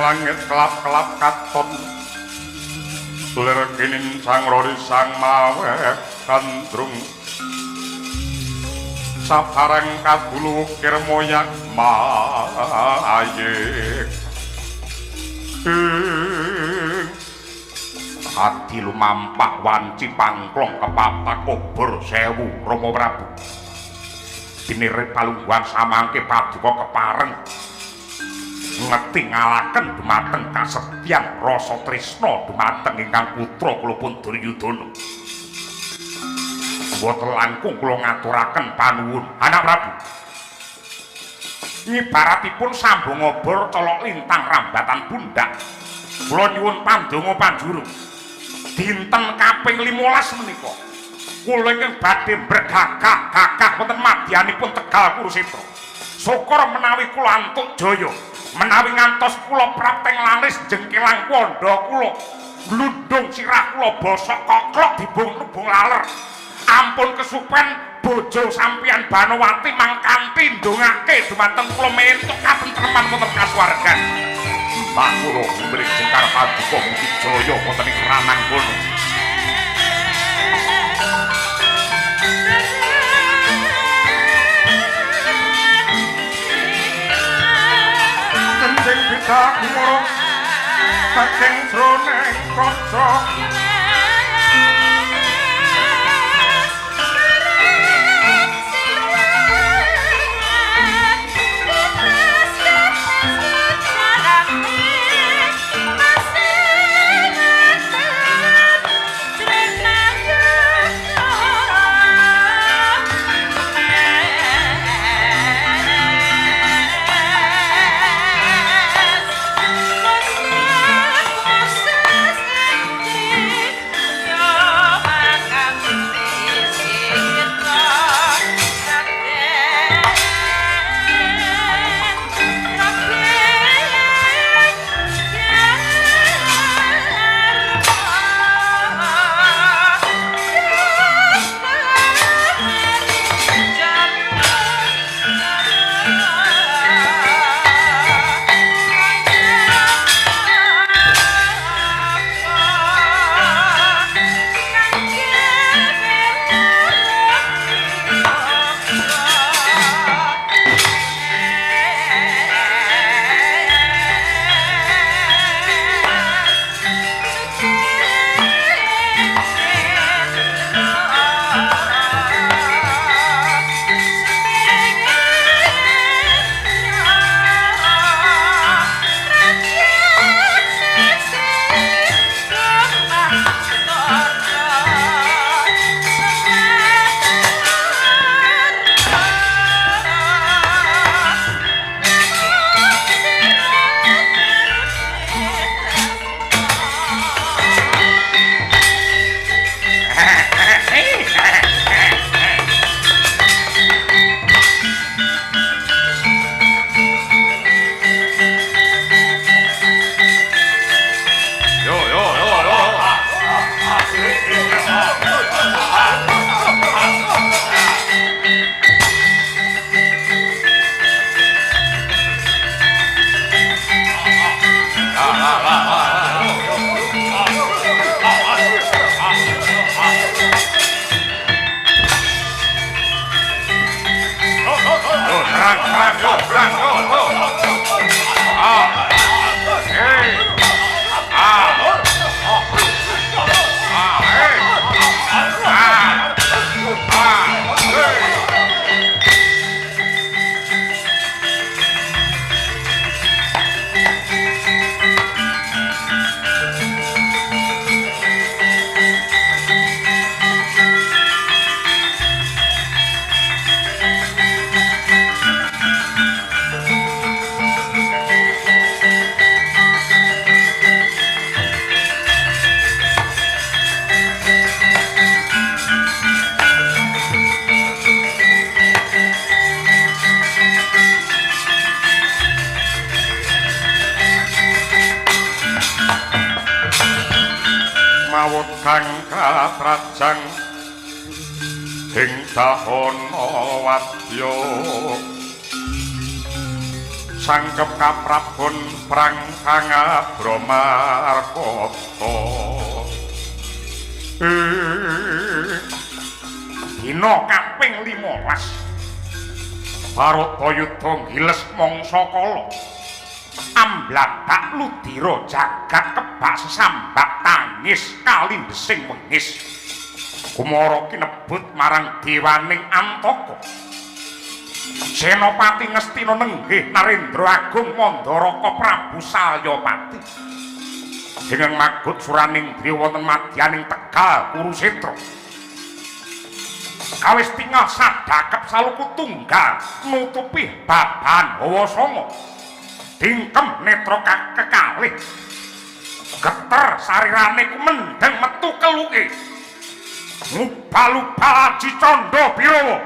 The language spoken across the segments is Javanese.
Langit kelap-kelap katon lir kinin sang rori sang mawe kandrung saparang kadulu kir moyak mayek hati lumampak wanci pangklong kepapak kubur sewu Rama Prabu dinirip palungguan samangke paduka kepareng ngeti ngalaken dumateng kasetyan rasa tresna dumateng ingkang putra kula pun Duryudana. Mboten langkung kula ngaturaken panuwun Anak Prabu. Ngibaratipun sambung obor colok lintang rambatan pundak. Kula nyuwun pandonga panjurung. Dinten kaping 15 menika kula ingkang badhe bergagah wonten madyanipun Tegal Kurusetra. Syukur menawi kula antuk jaya. Menawi ngantos kula prapteng laris jengkelang kandha kula glundung sirah kula bosok koklok dibung-bung laler ampun kesupen bojo sampeyan Banowati mangkanthi ndongake dumateng kula mentuk katentreman wonten kasuwargan Mbah kula mbring jengkar paduka mugi jaya wonten ing ranang kono. Sing bisa kumurung saking jroning kaca ngawut kang katrajang ing dahana wadya sangkep kaprabon prang kang Abramarkata dina kaping 15 Baratayuda ngiles mangsa kala ambladak ludira jagat kebak sesambak tangis kalindhesing wengis Kumara kinebut marang dewaning Antaka Senopati Ngastina nenggih Narendra Agung Mandaraka Prabu Salyapati dengan magut Suraningri wonten madyaning Tegal Kurusetra kawis tinggal sadakep saluku tunggal nutupi baban hawa sanga dingkem netra kekalih geter sarirane ku mendeng metu keluke ngubal-ubal Aji Candra Birawa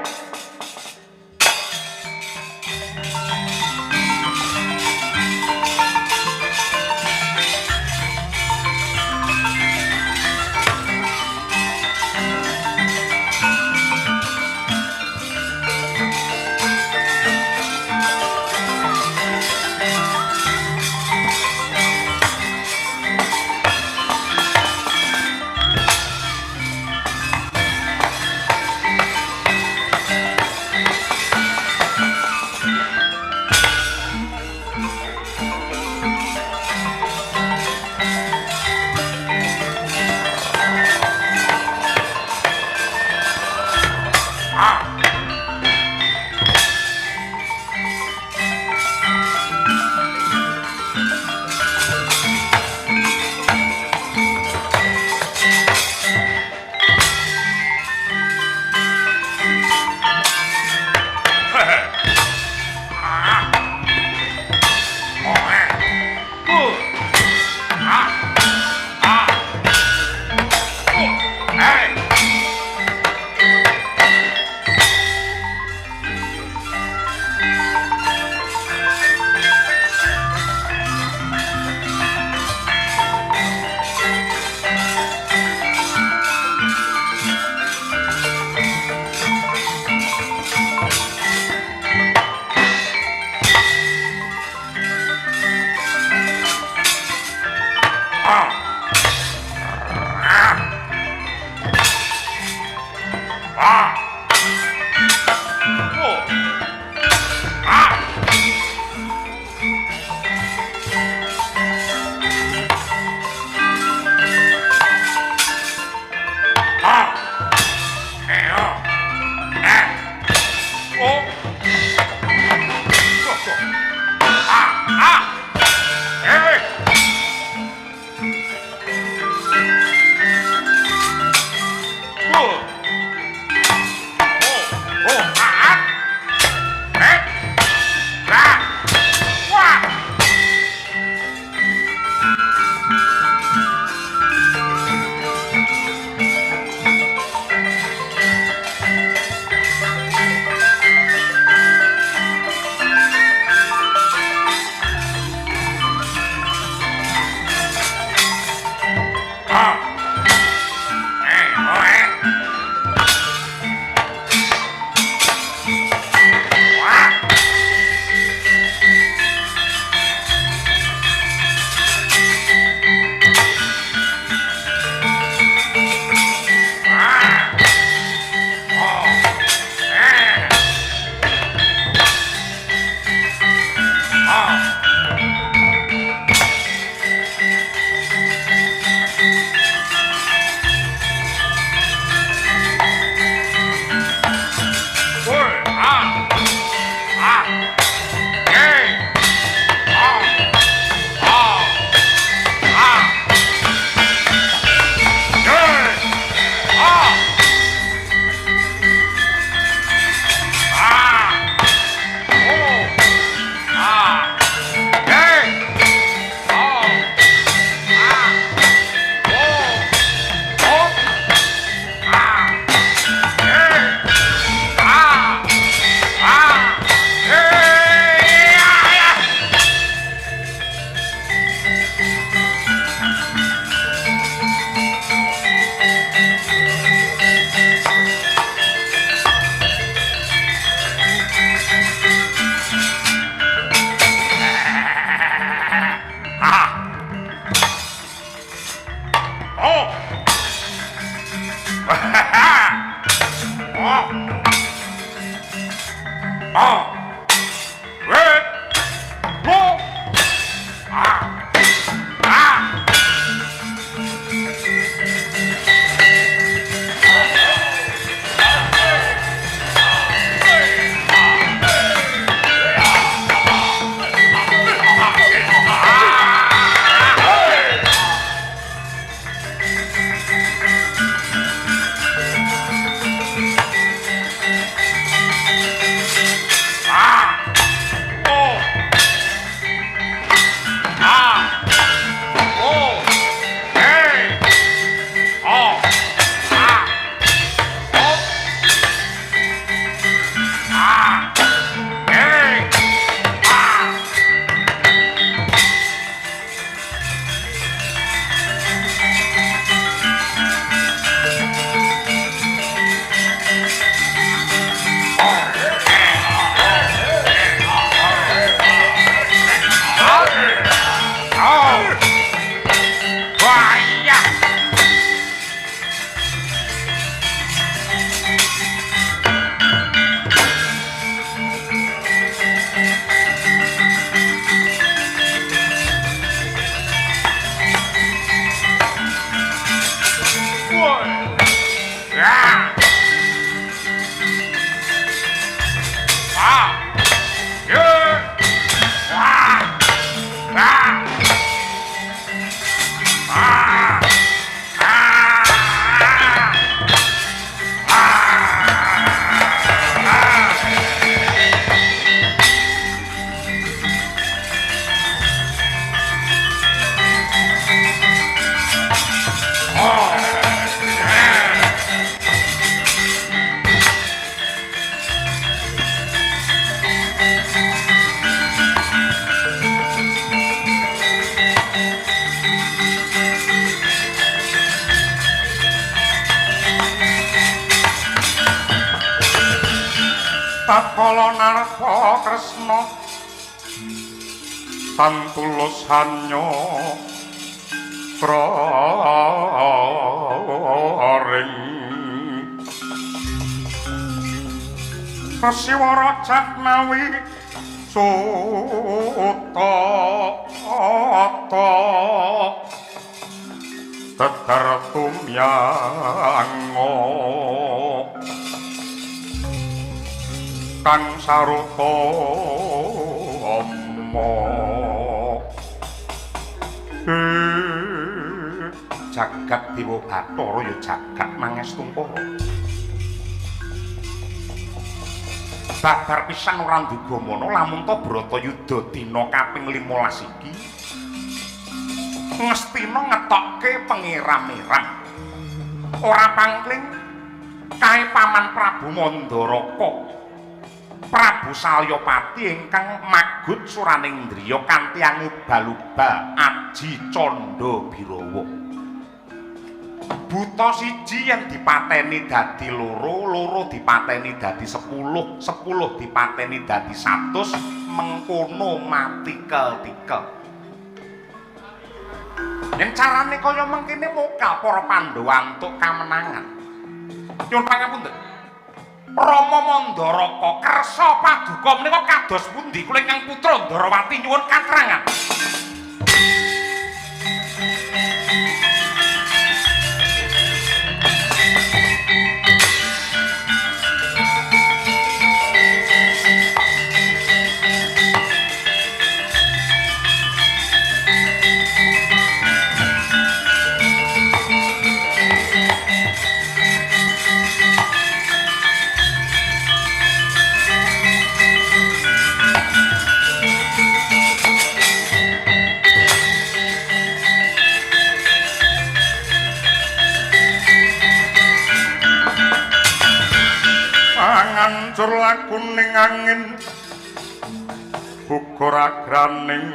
Ya. Ah. Ye. Wah. Ah. Ah. Takala narpa Kresna tantulus hanya praring Kasiwara Jahnawi Sutata tetar tumyango kang saruta amma jagat dewa Bathara ya jagat mangestumpara babar pisan ora nduga mana lamun ta Bratayuda dina kaping 15 iki Ngastina ngetokke pengiram-iram ora pangling kae paman Prabu Mandaraka Prabu Salyapati ingkang magut Suranendriya kanthi angubal-ubal Aji Candha Birawa. Buta siji yen dipateni dadi loro, loro dipateni dadi 10, 10 dipateni dadi 100, mengkono mati ketikel. Yen carane kaya mengkene mokal para Pandhawa entuk kamenangan. Nyuwun pangapunten. Rama Mandaraka kersa paduka menika kados pundi kula ingkang putra Ndarawati nyuwun katrangan. Ngancur lakuning angin uga ragraning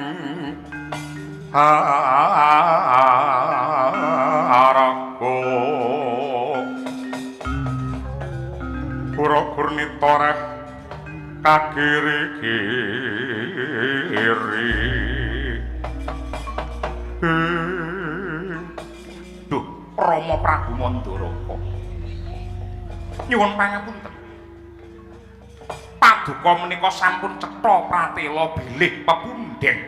araga pura-purnita reh kagiri-giri duh Rama Prabu Mandaraka nyuwun pangapunten Paduka menika sampun cetha pratela bilih pepundhen.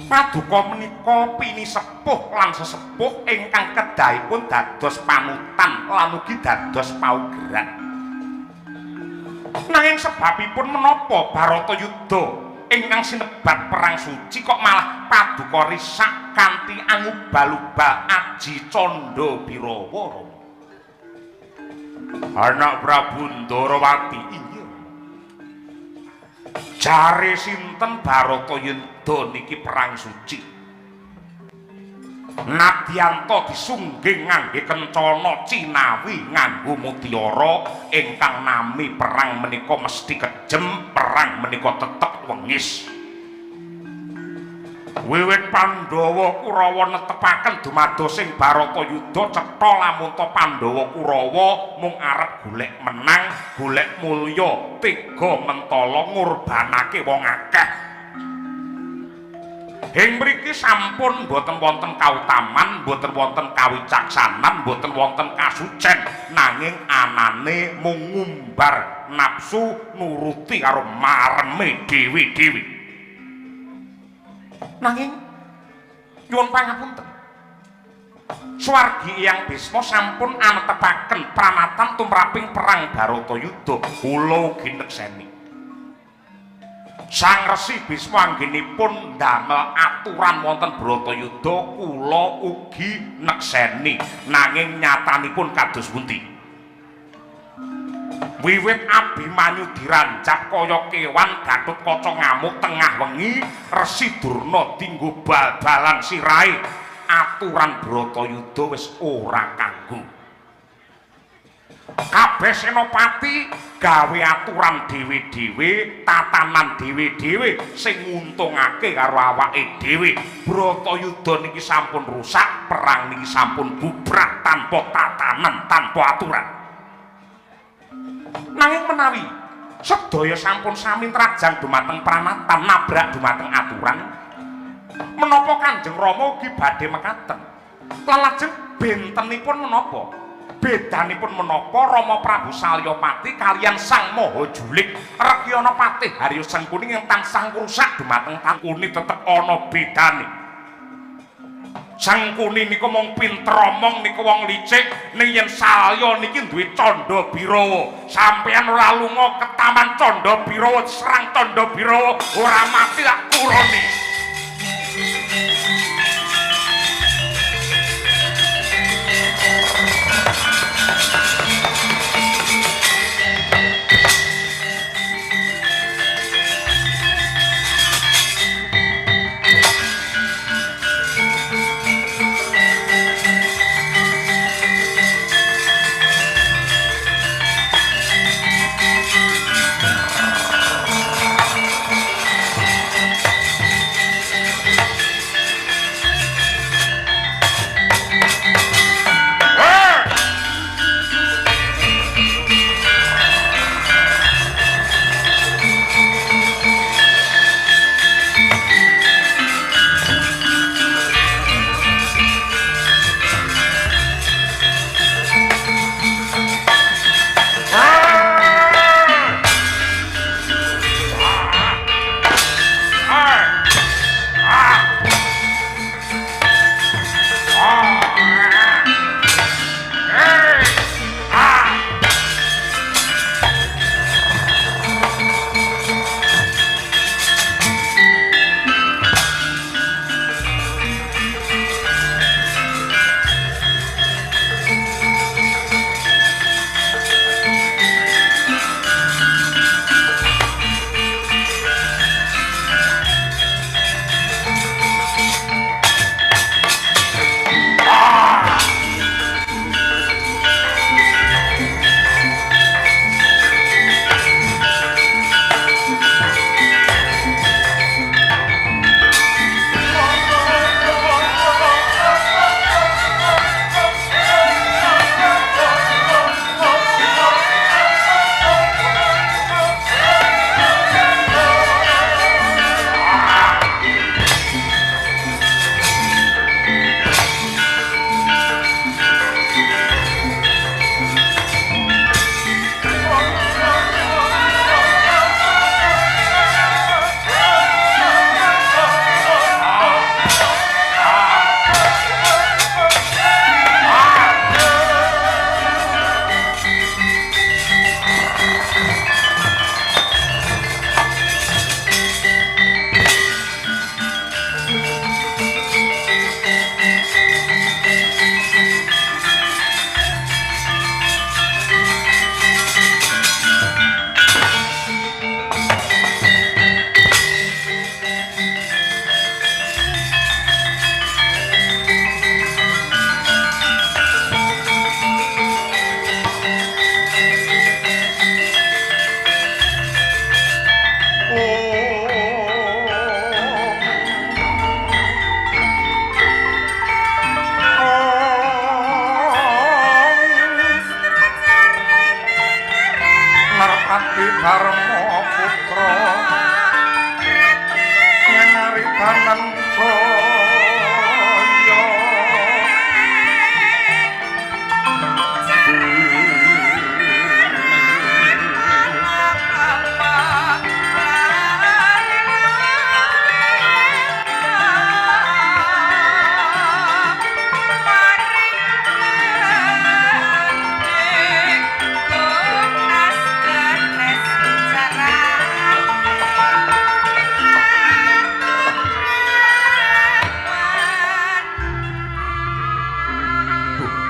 Paduka menika pinisepuh lan sesepuh ingkang kedahipun dados panutan lan ugi dados paugeran. Nanging sebabipun menapa Bharatayuda ingkang sinebat perang suci kok malah Paduka risak kanthi angubal-ubal Aji Candha Birawa. Anak Prabu Ndarawati iya. Jare sinten Bharatayuda niki perang suci. Nadyanta disungging ngangge kencana cinawi nganggo mutiara ingkang nami perang menika mesti kejem, perang menika tetep wengis. Wiwit Pandhawa Kurawa netepaken dumadosing Bharatayuda cetha lamun ta Pandhawa Kurawa mung arep golek menang, golek mulya, tega mentala ngurbanake wong akeh. Ing mriki sampun boten wonten kautaman, boten wonten kawicaksanan, boten wonten kasucen, nanging anane mung ngumbar nafsu nuruti karo mareme dewi-dewi. Nanging nyuwun pangapunten. Swargi Hyang Bisma sampun anetepaken pranatan tumraping perang Baratayuda. Kula ugi nekseni. Sang Resi Bisma anggenipun ndamel aturan wonten Baratayuda kula ugi nekseni nanging nyatanipun kados pundi? Wiwit Abimanyu dirancap kaya kewan Gatotkaca ngamuk tengah wengi, Resi Durna dinggo bal-balan sirahe. Aturan Baratayuda wis ora kanggo. Kabeh senopati gawe aturan dhewe-dhewe, tatanan dhewe-dhewe sing nguntungake karo awake dhewe. Baratayuda niki sampun rusak, perang niki sampun bubrah tanpa tatanan, tanpa aturan. Nanging menawi sedaya sampun sami trajang dumateng pranatan, nabrak dumateng aturan, menapa Kanjeng Rama ugi badhe mekaten? Lajeng bentenipun menapa? Bedanipun menapa Rama Prabu Salyapati kaliyan Sang Maha Julik Rekyana Patih Harya Sengkuni ing tansah ngrusak dumateng Sangkuni tetep ana bedane. Sangkuni niku mung pinter omong niku wong licik, ning yen Salya niki duwe Candha Birawa. Sampeyan ora lunga ke taman Candha Birawa serang Candha Birawa ora mati tak kuroni.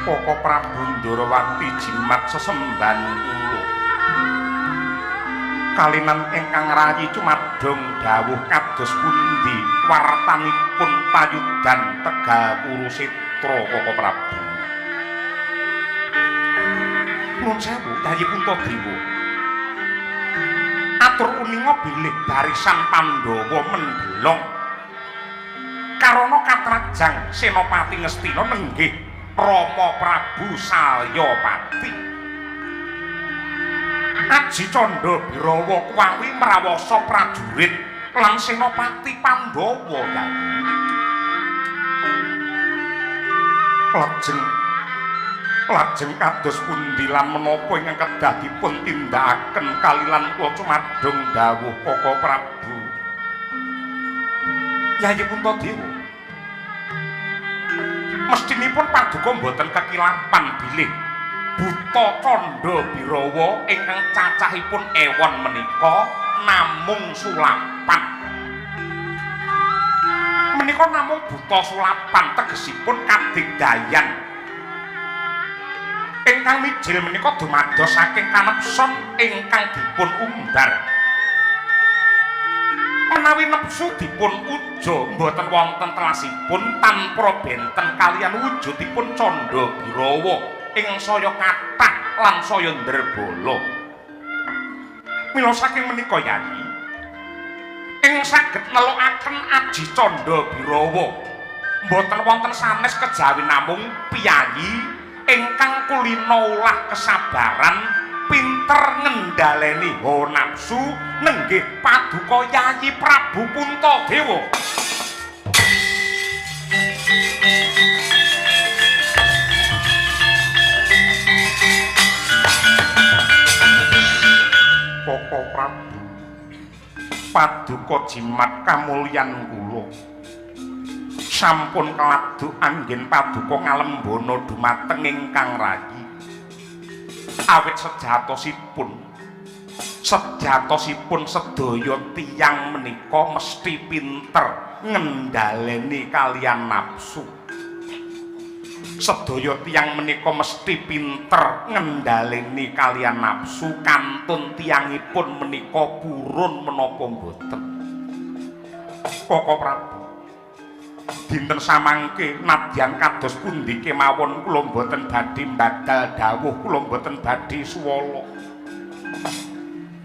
Koko Prabu Ndarawati jimat sesemban kula. Kalinan ingkang rayi cumadong dawuh kados pundi wartanipun payudan Tegal Kurusetra Koko Prabu. Nuwun sewu Yayi Puntadewa. Atur uninga bilih barisan Pandhawa mendelong karana katrajang Senopati Ngastina nenggih Rama Prabu Salyapati. Aji Candha Birawa kuwi mrawasa prajurit lan Senopati Pandhawa lajeng kados pundi lan menapa ingkang kedah dipun tindakaken kalilan kula cumadong dawuh Koko Prabu. Yayi Puntadewa, mestinipun paduka mboten kekilapan bilih Buta Candha Birawa ingkang cacahipun ewon menika namung sulapan. Menika namung buta sulapan tegesipun kadigdayan ingkang mijil menika dumados saking kanepson ingkang dipun umbar. Menawi nepsu dipun uja mboten wonten telasipun tanpa benten kaliyan wujudipun Candha Birawa ing saya kathah lan saya ndrebala. Mila saking menika Yayi ing saged nelukaken Aji Candha Birawa mboten wonten sanes kejawi namung piyayi ingkang kulina ulah kesabaran pinter ngendhaleni hawa nafsu nenggih paduka Yayi Prabu Puntadewa. Koko Prabu paduka jimat kamulyan kula sampun keladu anggen paduka ngalembana dumateng ingkang rayi. Awit sejatosipun sedaya tiyang menika mesti pinter ngendhaleni kaliyan nafsu. Sedaya tiyang menika mesti pinter ngendhaleni kaliyan nafsu kantun tiyangipun menika purun menapa mboten. Koko Prabu, dinten samangke nadyan kados pundi kemawon kula mboten badhe mbadal dawuh, kula mboten badhe suwala.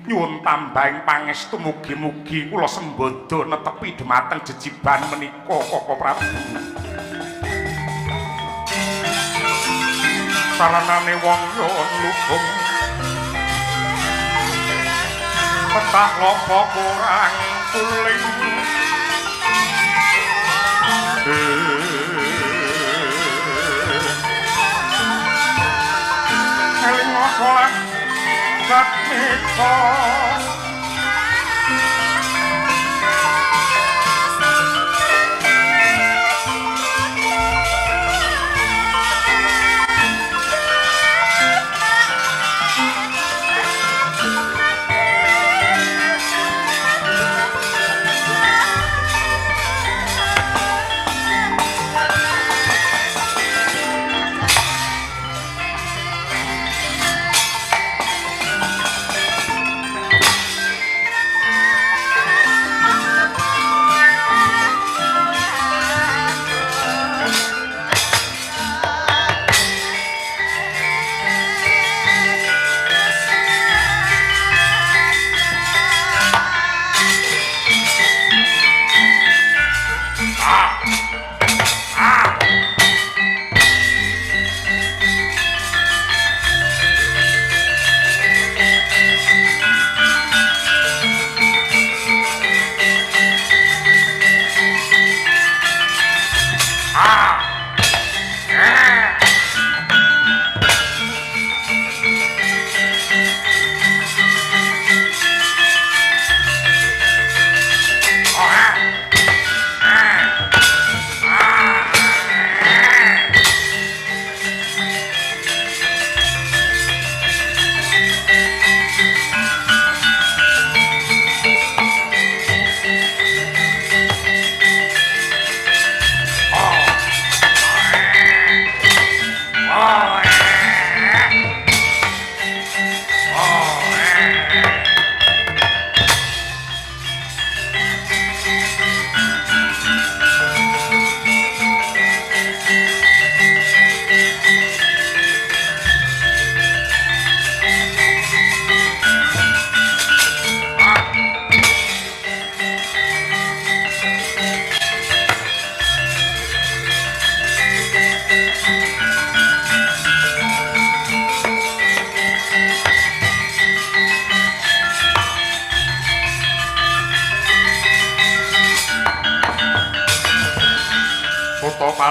Nyuwun tambahing pangestu mugi-mugi kula sembada netepi dhumateng jejiban menika Koko Prabu. Saranane wong yo lubung petah lopo kurang kuling eling salat satmika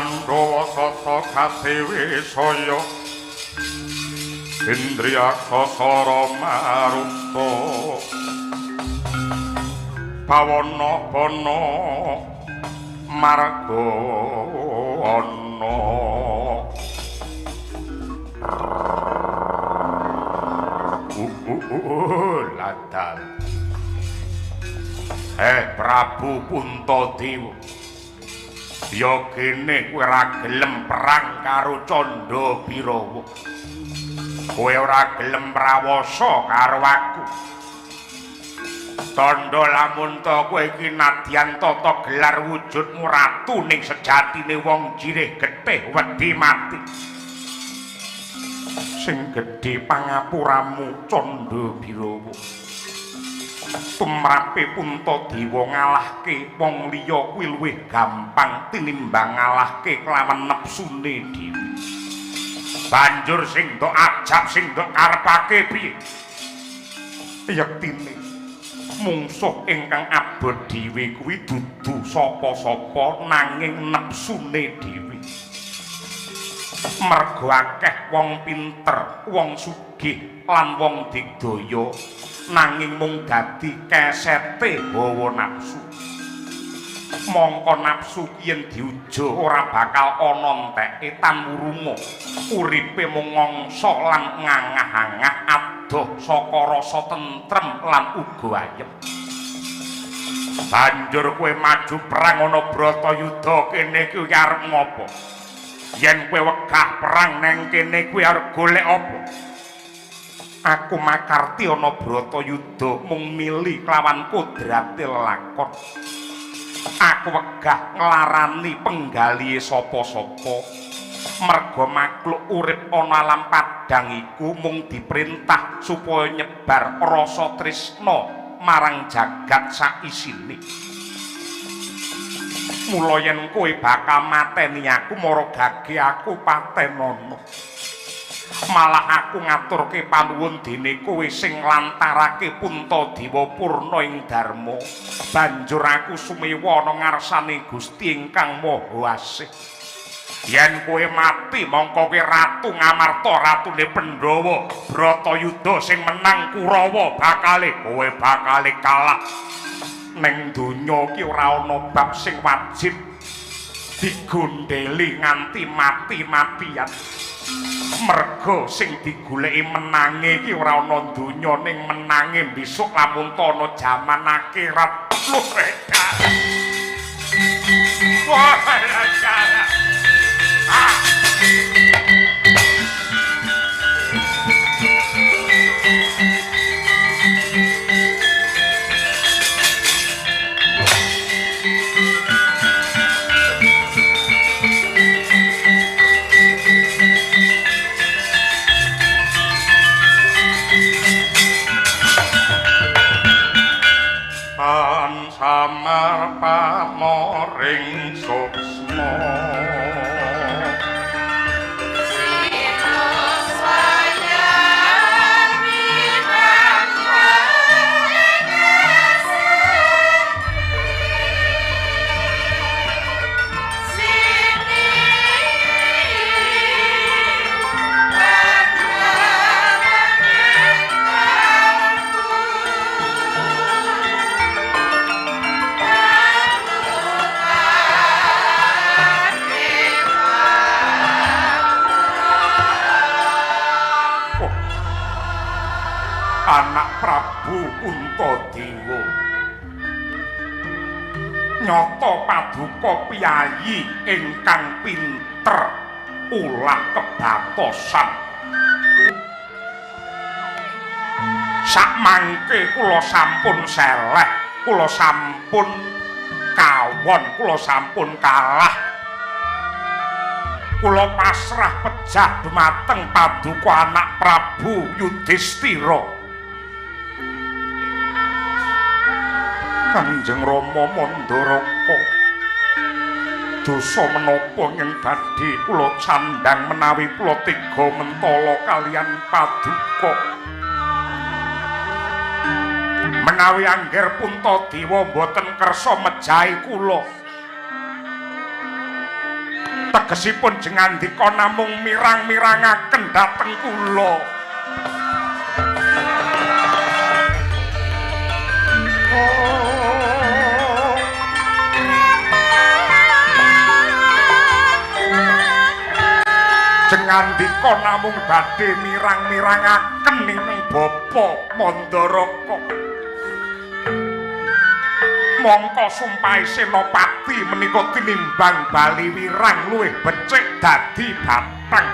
Pandhawa sasa kadewe saya Indriya sasara maruta Bawana bana marga ana ladal Prabu Puntadewa ya kene kowe ora gelem perang karo Candha Birawa kowe ora gelem prawasa karo aku tandha lamun ta kowe iki nadyan tata gelar wujudmu ratu ning sejatine wong jireh getih wedi mati sing gedhe pangapuramu Candha Birawa tumrape Puntadewa ngalahke wong liya kuwi luwih gampang tinimbang ngalahke kelawan nepsune dhewe banjur sing ndok ajab sing ndok karepake piye yektine mungsuh ingkang abot dhewe kuwi dudu sapa-sapa nanging nepsune dhewe mergo akeh wong pinter wong sugih lan wong digdaya nanging mung dadi kesete hawa nafsu mongko nafsu yen diuja ora bakal ana enteke tanwurunga uripe mung ngangsa lan ngangah-angah adoh saka rasa tentrem lan uga ayem banjur kowe maju perang ana Bratayuda kene kuwi arep ngopo yen kowe wegah perang nang kene kuwi arep golek apa aku makarti ana Bratayuda mung milih kelawan kodrate lelakon aku wegah nglarani penggalihe sapa-sapa merga makhluk urip ana alam padang iku mung diperintah supaya nyebar rasa tresna marang jagat saisine mula yen kowe bakal mateni aku mara gage aku patenana malah aku ngaturke panuwun dene kowe sing lantarake Puntadewa purna ing dharma banjur aku sumewa ana ngarsane Gusti ingkang Maha Asih yen kowe mati mongko kowe ratu Ngamarta ratune Pandhawa Bratayuda sing menang Kurawa bakale kowe bakale kalah ning donya iki ora ana bab sing wajib digondheli nganti mati-matian merga sing digoleki menange iki ora ana donya ning menange besok lamun ana jaman akhirat lho mereka wah cara samar pamoring suksma anak Prabu Puntadewa nyata paduka piyayi ingkang pinter ulah kebatosan sakmangke kula sampun seleh kula sampun kawon kula sampun kalah kula pasrah pejah dumateng paduka anak Prabu Yudhistira Kanjeng Rama Mandaraka dosa menapa ing badhe kula candhang menawi kula tega mentala kalian paduka menawi angger Puntadewa boten kersa mejahi kula tegesipun jengandika namung mirang-mirangaken dhateng kula. Jengandika namung badhe mirang-mirangaken ing Bapa Mandaraka. Mongko sumpahe Senopati menika tinimbang bali wirang luwih becik dadi batang.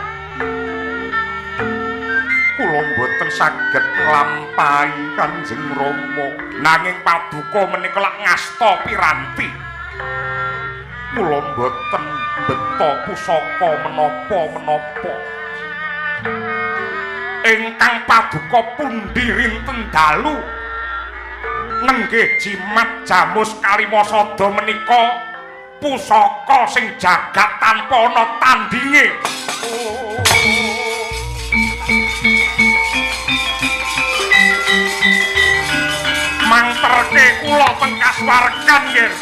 Kula mboten saged nglampahi Kanjeng Rama, nanging paduka menika lak ngasta piranti. Kula mboten beta pusaka menapa-menapa. Ingkang paduka pundi rinten dalu nenggih jimat jamus Kalimasada menika pusaka sing jagat tanpa ana tandinge. Mangterke kula teng kasuwargan nggih.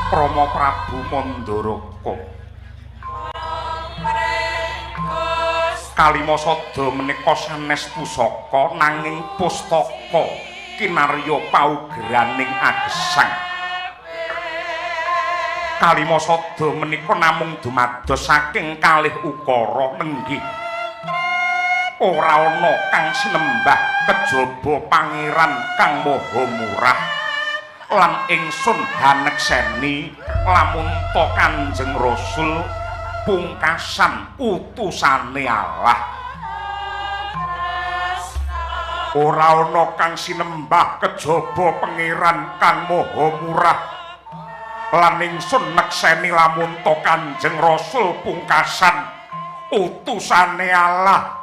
Rama Prabu Mandaraka. Kalimasada menika sanes pusaka nanging pustaka kinarya paugeraning agesang. Kalimasada menika namung dumados saking kalih ukara nenggih. Ora ana kang sinembah kejaba Pangeran kang Maha Murah. Lan ingsun hanekseni lamun to Kanjeng Rasul pungkasan utusane Allah. Ora ana kang sinembah kejaba Pangeran kang Maha Murah. Lan ingsun nekseni lamun to Kanjeng Rasul pungkasan utusane Allah.